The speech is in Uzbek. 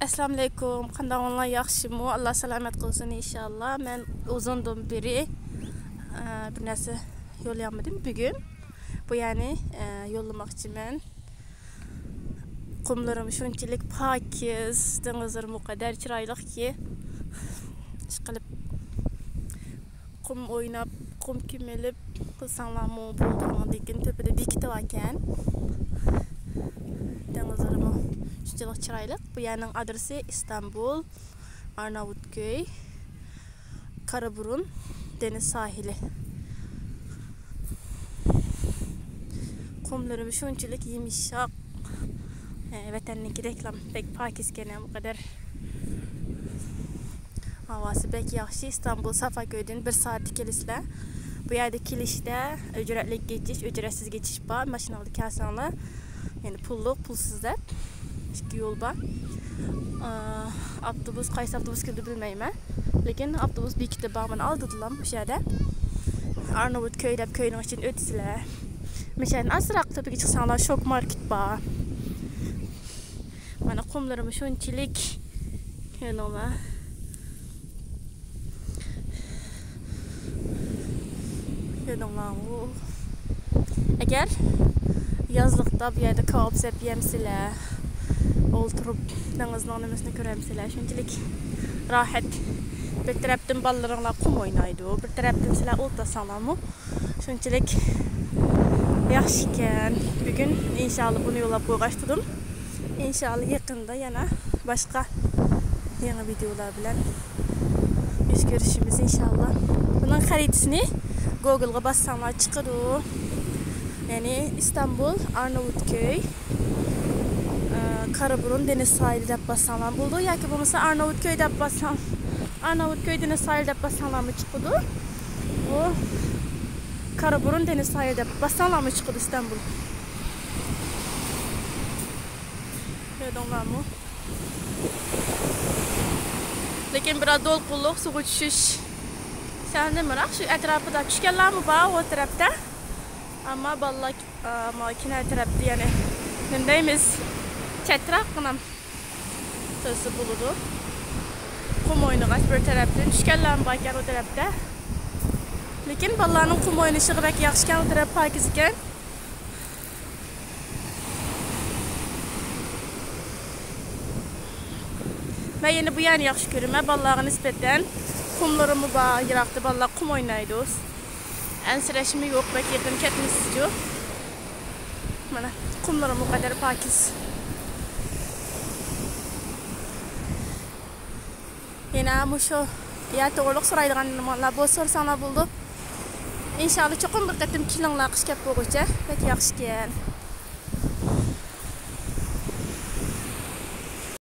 Assalamu alaykum. Qanday yaxshimi? Alloh salomat qilsin inshaalloh. Men uzundan beri bir narsa yo'llayapman bugun. Bu ya'ni yo'llamoqchiman. Qumlarim shunchalik pokiz, dengizlarim o kadar chiroyliki. Ishqilib qum o'ynab, qum kemelib qilsanglarmi bo'ldi, lekin tepada bekitib ekan. Dengizlarim shunchalik chiroyli. Bu yerning adresi İstanbul, Arnavutköy, Karaburun deniz sahili. Kumlarım şunçalik yumuşak. Vatanniki reklam pek pakisken bu kadar. Havası pek yaxşı. İstanbul Safaköy'den 1 saat kelisler. Bu yerde kilişte ücretli geçiş, ücretsiz geçiş var. Maşinalı kelsanlar. Yani pulluk, pulsuzlar. İki yol var. Avtobus, qaysi avtobus keldi bilmeyim. Lekin avtobus bir ikide bağımını aldıdılar bu yerde. Arnavutköy deb köyün için ötüsüler. Mesela azraq tabii ki çıksanlar şok market var. Bana kumlarım şunçilik yanıma. Yanıma bu. Eğer yazlıkta bir yerde kahvaltı zep yemsiler, oturup denizin önümüzünü göremsiler. Şunçilik rahat. Bir taraftan ballarınla kum oynaydı. Bir taraftan silah oltasanlar şunçilik yaxşıken. Bugün inşallah bunu yollab qo'ygan. İnşallah yakında yana başka yeni videolar bilan biz görüşürüz inşallah. Bunun haritasını Google'a bassanglar çıkıdı. Yani İstanbul, Arnavutköy, Karaburun deniz sahili deb bassanglar buldu. Yoki bo'lmasa Arnavutköy deb bassang, Arnavutköy deniz sahili deb bassanglar mı çıkıdı? Bu Karaburun deniz sahili deb bassanglar mı çıkıdı İstanbul? Gördüңlar mı? Lekin biraz dolqulluq, suv tushish. Sen de merak şu etrafında tushganlar mı var o tarafta? Ama balla makine tarafta yani nendaymiz chatroqgina to'si buludu. Qum o'ynagan bir tarafdan tushganlar mı ekan o tarafta? Lekin ballarning qum o'ynashi bak yaxshi ekan, o taraf pokiz ekan. Ben yine bu yani yaxşı görürüm. Ballarga nisbeten kumlarımı var, yirakta ballar kum oynaydı. Ensirashimi yo'q, bak yaqin ketmisiz. Mana kumlarım o kadar pakiz. Yine bu şu ya to'g'riq so'raydigan nimalar bo'lsa so'rasanglar bo'ldi. İnşallah cho'qim bir qatim kelinglar qish kelib qo'yguncha. Bak yaxshi ekan.